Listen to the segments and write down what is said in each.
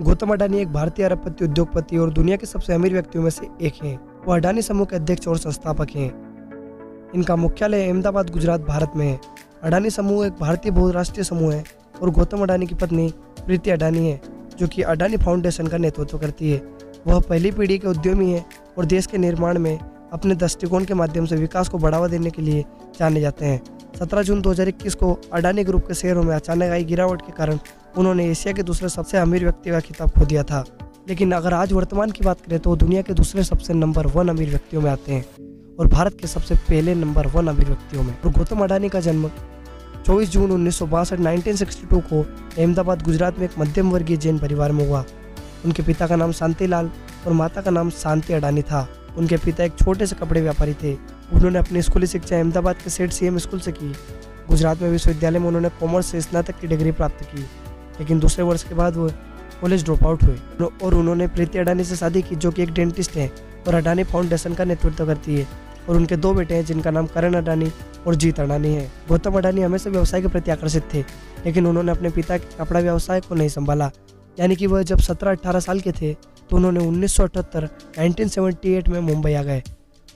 गौतम अडानी एक भारतीय अरबपति, उद्योगपति और दुनिया के सबसे अमीर व्यक्तियों में से एक हैं। वो अडानी समूह के अध्यक्ष और संस्थापक हैं। इनका मुख्यालय अहमदाबाद, गुजरात, भारत में है। अडानी समूह एक भारतीय बहुराष्ट्रीय समूह है और गौतम अडानी की पत्नी प्रीति अडानी है, जो कि अडानी फाउंडेशन का नेतृत्व करती है। वह पहली पीढ़ी के उद्यमी है और देश के निर्माण में अपने दृष्टिकोण के माध्यम से विकास को बढ़ावा देने के लिए जाने जाते हैं। 17 जून 2021 को अडानी ग्रुप के शेयरों में अचानक आई गिरावट के कारण उन्होंने एशिया के दूसरे सबसे अमीर व्यक्ति का खिताब खो दिया था। लेकिन अगर आज वर्तमान की बात करें तो दुनिया के दूसरे सबसे नंबर 1 अमीर व्यक्तियों में आते हैं और भारत के सबसे पहले नंबर 1 अमीर व्यक्तियों में। और गौतम अडानी का जन्म 24 जून 1962 को अहमदाबाद, गुजरात में एक मध्यम वर्गीय जैन परिवार में हुआ। उनके पिता का नाम शांतिलाल और माता का नाम शांति अडानी था। उनके पिता एक छोटे से कपड़े व्यापारी थे। उन्होंने अपनी स्कूली शिक्षा अहमदाबाद के सेठ सीएम स्कूल से की। गुजरात में विश्वविद्यालय में उन्होंने कॉमर्स से स्नातक की डिग्री प्राप्त की, लेकिन दूसरे वर्ष के बाद वो कॉलेज ड्रॉप आउट हुए और उन्होंने प्रीति अडानी से शादी की, जो कि एक डेंटिस्ट है और अडानी फाउंडेशन का नेतृत्व करती है। और उनके 2 बेटे हैं, जिनका नाम करण अडानी और जीत अडानी है। गौतम अडानी हमेशा व्यवसाय के प्रति आकर्षित थे, लेकिन उन्होंने अपने पिता के कपड़ा व्यवसाय को नहीं संभाला। यानी कि वह जब 17-18 साल के थे तो उन्होंने 1978 में मुंबई आ गए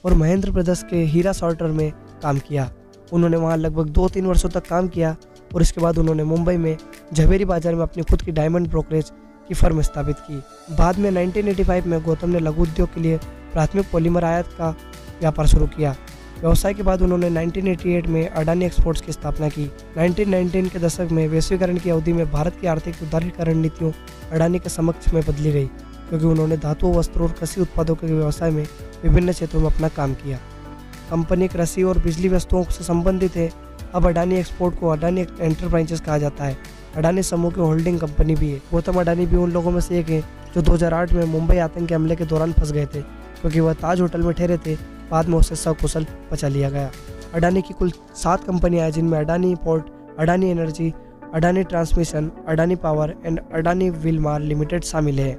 और महेंद्र प्रदेश के हीरा सॉर्टर में काम किया। उन्होंने वहां लगभग 2-3 वर्षों तक काम किया और इसके बाद उन्होंने मुंबई में झवेरी बाजार में अपनी खुद की डायमंड ब्रोकरेज की फर्म स्थापित की। बाद में 1985 में गौतम ने लघु उद्योग के लिए प्राथमिक पॉलीमर आयात का व्यापार शुरू किया। व्यवसाय के बाद उन्होंने 1988 में अडानी एक्सपोर्ट्स की स्थापना की। 1919 के दशक में वैश्वीकरण की अवधि में भारत की आर्थिक उदारीकरण नीतियों अडानी के समक्ष में बदली गई, क्योंकि उन्होंने धातु, वस्त्रों और कृषि उत्पादों के व्यवसाय में विभिन्न क्षेत्रों में अपना काम किया। कंपनी कृषि और बिजली वस्तुओं से संबंधित है। अब अडानी एक्सपोर्ट को अडानी एंटरप्राइजेस कहा जाता है। अडानी समूह की होल्डिंग कंपनी भी है। गौतम अडानी भी उन लोगों में से एक है जो 2008 में मुंबई आतंकी हमले के दौरान फंस गए थे, क्योंकि वह ताज होटल में ठहरे थे। बाद में उसे सकुशल बचा लिया गया। अडानी की कुल 7 कंपनियां हैं, जिनमें Adani port, Adani energy, Adani transmission, Adani power and Adani Wilmar limited शामिल है।